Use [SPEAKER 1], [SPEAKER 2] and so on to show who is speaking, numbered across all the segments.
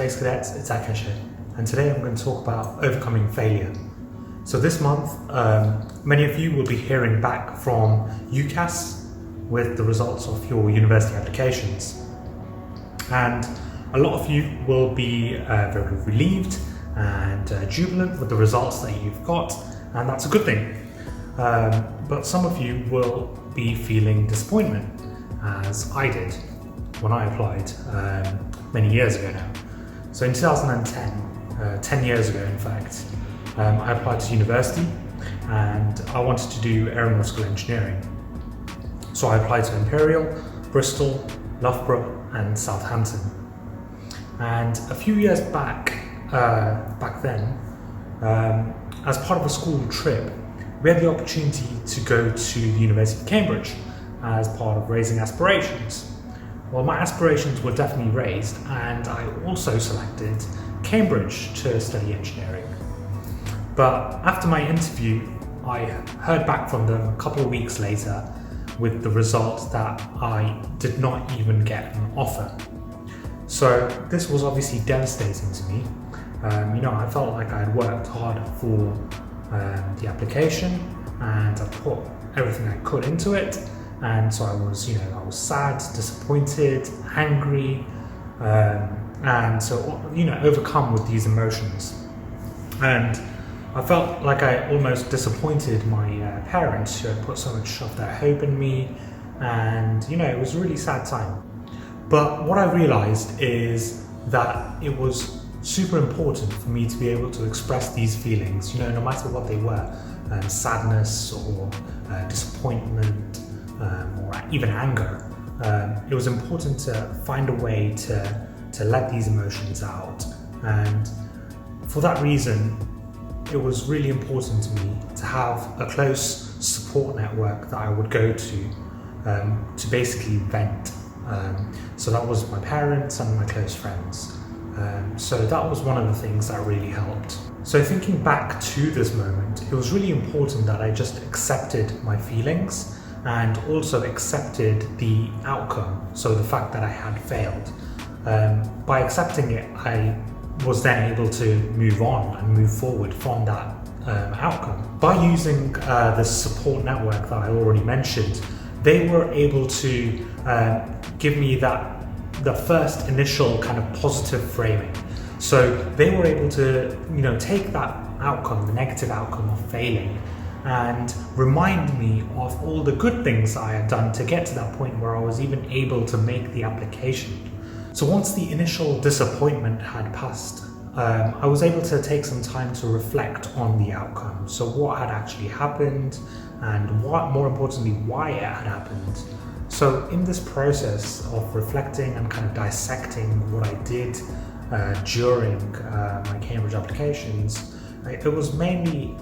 [SPEAKER 1] Space Cadets, it's Akesh, and today I'm going to talk about overcoming failure. So this month, many of you will be hearing back from UCAS with the results of your university applications. And a lot of you will be very relieved and jubilant with the results that you've got, and that's a good thing. But some of you will be feeling disappointment, as I did when I applied many years ago now. So in 2010, 10 years ago in fact, I applied to university and I wanted to do aeronautical engineering. So I applied to Imperial, Bristol, Loughborough and Southampton. And a few years back then, as part of a school trip, we had the opportunity to go to the University of Cambridge as part of raising aspirations. Well, my aspirations were definitely raised, and I also selected Cambridge to study engineering. But after my interview, I heard back from them a couple of weeks later with the result that I did not even get an offer. So this was obviously devastating to me. I felt like I had worked hard for the application and I put everything I could into it. And so I was sad, disappointed, angry, and so, overcome with these emotions. And I felt like I almost disappointed my parents who had put so much of their hope in me, and it was a really sad time. But what I realized is that it was super important for me to be able to express these feelings, no matter what they were, sadness or disappointment, or even anger. It was important to find a way to let these emotions out, and for that reason it was really important to me to have a close support network that I would go to basically vent. So that was my parents and my close friends. So that was one of the things that really helped. So thinking back to this moment, it was really important that I just accepted my feelings and also accepted the outcome, so the fact that I had failed. By accepting it, I was then able to move on and move forward from that outcome. By using the support network that I already mentioned, they were able to give me the first initial kind of positive framing. So they were able to take that outcome, the negative outcome of failing, and remind me of all the good things I had done to get to that point where I was even able to make the application. So once the initial disappointment had passed, I was able to take some time to reflect on the outcome. So what had actually happened, and more importantly, why it had happened. So in this process of reflecting and kind of dissecting what I did during my Cambridge applications, it was mainly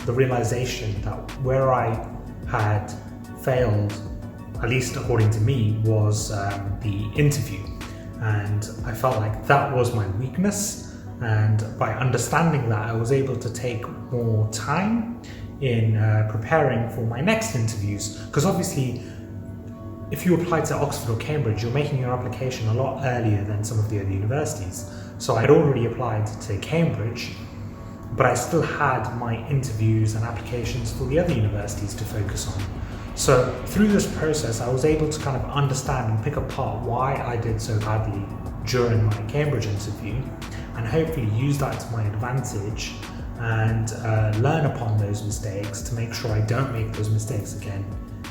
[SPEAKER 1] the realization that where I had failed, at least according to me, was the interview. And I felt like that was my weakness, and by understanding that, I was able to take more time in preparing for my next interviews, because obviously if you apply to Oxford or Cambridge, you're making your application a lot earlier than some of the other universities. So I'd already applied to Cambridge, but I still had my interviews and applications for the other universities to focus on. So through this process, I was able to kind of understand and pick apart why I did so badly during my Cambridge interview, and hopefully use that to my advantage and learn upon those mistakes to make sure I don't make those mistakes again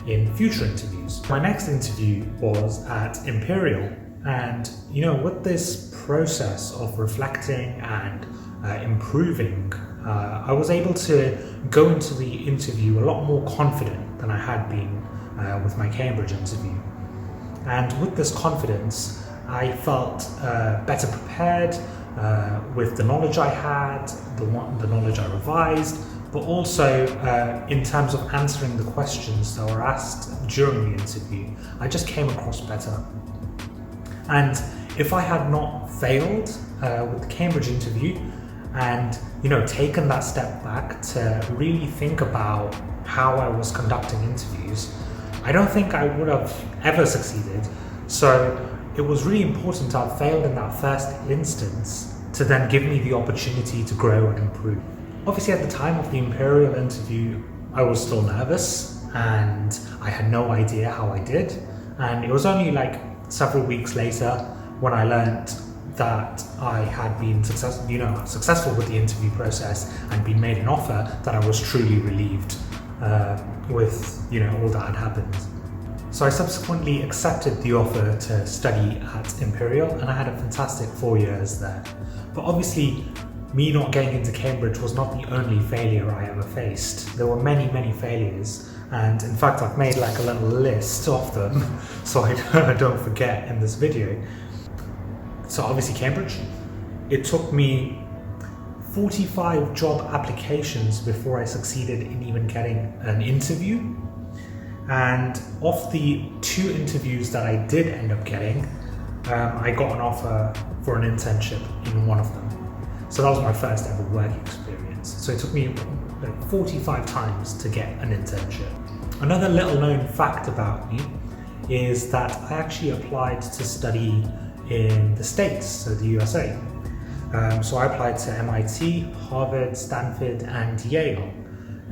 [SPEAKER 1] in future interviews. My next interview was at Imperial, and with this process of reflecting and improving, I was able to go into the interview a lot more confident than I had been with my Cambridge interview. And with this confidence, I felt better prepared with the knowledge I had, the knowledge I revised, but also in terms of answering the questions that were asked during the interview, I just came across better. And if I had not failed with the Cambridge interview and taken that step back to really think about how I was conducting interviews, I don't think I would have ever succeeded. So it was really important to have failed in that first instance to then give me the opportunity to grow and improve. Obviously, at the time of the Imperial interview, I was still nervous and I had no idea how I did. And it was only like several weeks later when I learned that I had been successful with the interview process and been made an offer, that I was truly relieved with all that had happened. So I subsequently accepted the offer to study at Imperial, and I had a fantastic 4 years there. But obviously, me not getting into Cambridge was not the only failure I ever faced. There were many, many failures, and in fact I've made like a little list of them so I don't forget in this video. So obviously Cambridge, it took me 45 job applications before I succeeded in even getting an interview. And of the 2 interviews that I did end up getting, I got an offer for an internship in one of them. So that was my first ever work experience. So it took me like 45 times to get an internship. Another little known fact about me is that I actually applied to study in the States, so the USA. So I applied to MIT, Harvard, Stanford, and Yale.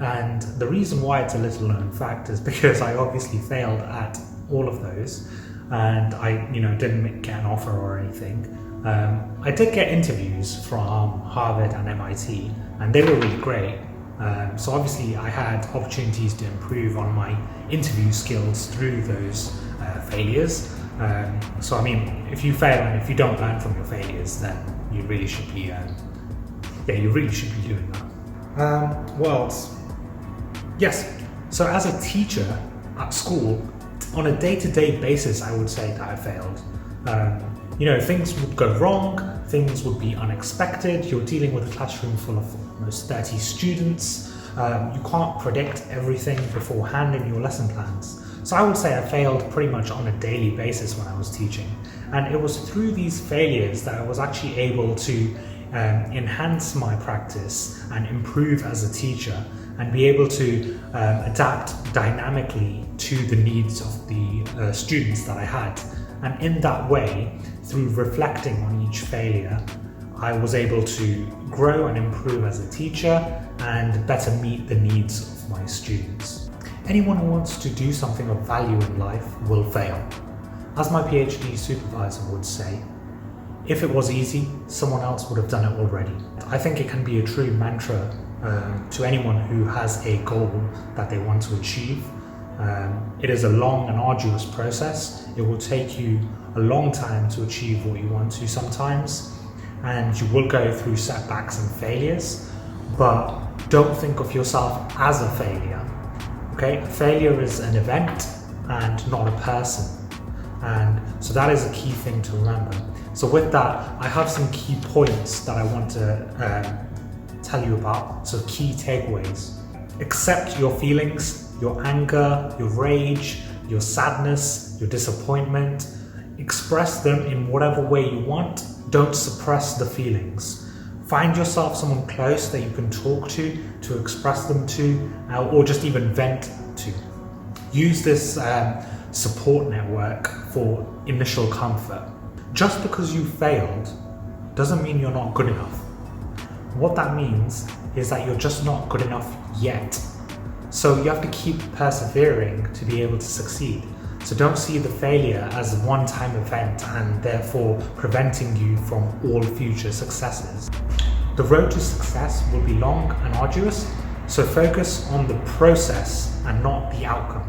[SPEAKER 1] And the reason why it's a little known fact is because I obviously failed at all of those, and I didn't get an offer or anything. I did get interviews from Harvard and MIT, and they were really great. So obviously I had opportunities to improve on my interview skills through those failures. So I mean, if you fail and if you don't learn from your failures, then you really should be, doing that. Yes. So as a teacher at school, on a day-to-day basis, I would say that I failed. Things would go wrong, things would be unexpected. You're dealing with a classroom full of almost 30 students. You can't predict everything beforehand in your lesson plans. So I would say I failed pretty much on a daily basis when I was teaching. And it was through these failures that I was actually able to enhance my practice and improve as a teacher, and be able to adapt dynamically to the needs of the students that I had. And in that way, through reflecting on each failure, I was able to grow and improve as a teacher and better meet the needs of my students. Anyone who wants to do something of value in life will fail. As my PhD supervisor would say, if it was easy, someone else would have done it already. I think it can be a true mantra to anyone who has a goal that they want to achieve. It is a long and arduous process. It will take you a long time to achieve what you want to sometimes, and you will go through setbacks and failures, but don't think of yourself as a failure. Okay, a failure is an event and not a person, and so that is a key thing to remember. So with that, I have some key points that I want to tell you about, so key takeaways. Accept your feelings, your anger, your rage, your sadness, your disappointment. Express them in whatever way you want. Don't suppress the feelings. Find yourself someone close that you can talk to express them to, or just even vent to. Use this support network for initial comfort. Just because you failed doesn't mean you're not good enough. What that means is that you're just not good enough yet. So you have to keep persevering to be able to succeed. So don't see the failure as a one-time event and therefore preventing you from all future successes. The road to success will be long and arduous, so focus on the process and not the outcome.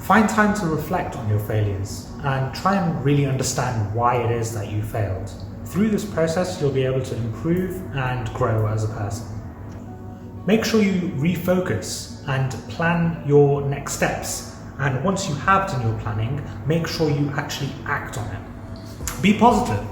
[SPEAKER 1] Find time to reflect on your failures and try and really understand why it is that you failed. Through this process, you'll be able to improve and grow as a person. Make sure you refocus and plan your next steps. And once you have done your planning, make sure you actually act on it. Be positive.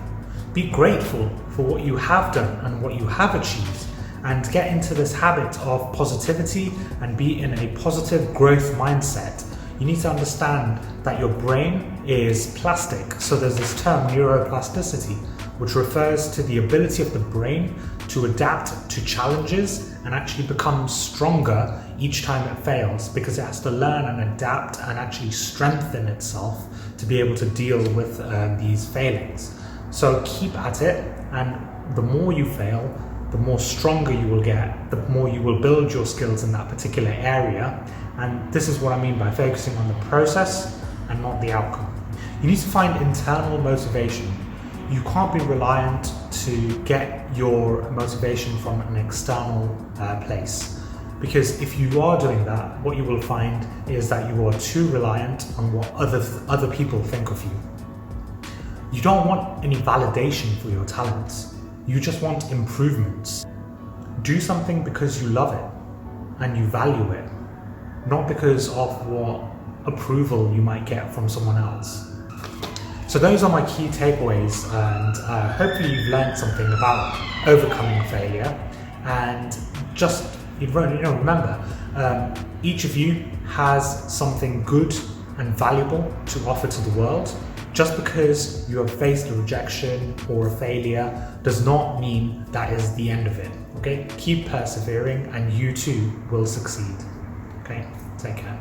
[SPEAKER 1] Be grateful for what you have done and what you have achieved, and get into this habit of positivity and be in a positive growth mindset. You need to understand that your brain is plastic. So there's this term neuroplasticity, which refers to the ability of the brain to adapt to challenges and actually become stronger each time it fails, because it has to learn and adapt and actually strengthen itself to to be able to deal with these failings. So keep at it, and the more you fail, the more stronger you will get, the more you will build your skills in that particular area. And this is what I mean by focusing on the process and not the outcome. You need to find internal motivation. You can't be reliant to get your motivation from an external place. Because if you are doing that, what you will find is that you are too reliant on what other people think of you. You don't want any validation for your talents. You just want improvements. Do something because you love it and you value it, not because of what approval you might get from someone else. So those are my key takeaways, and hopefully you've learned something about overcoming failure. And just remember, each of you has something good and valuable to offer to the world. Just because you have faced a rejection or a failure does not mean that is the end of it. Okay, keep persevering and you too will succeed. Okay, take care.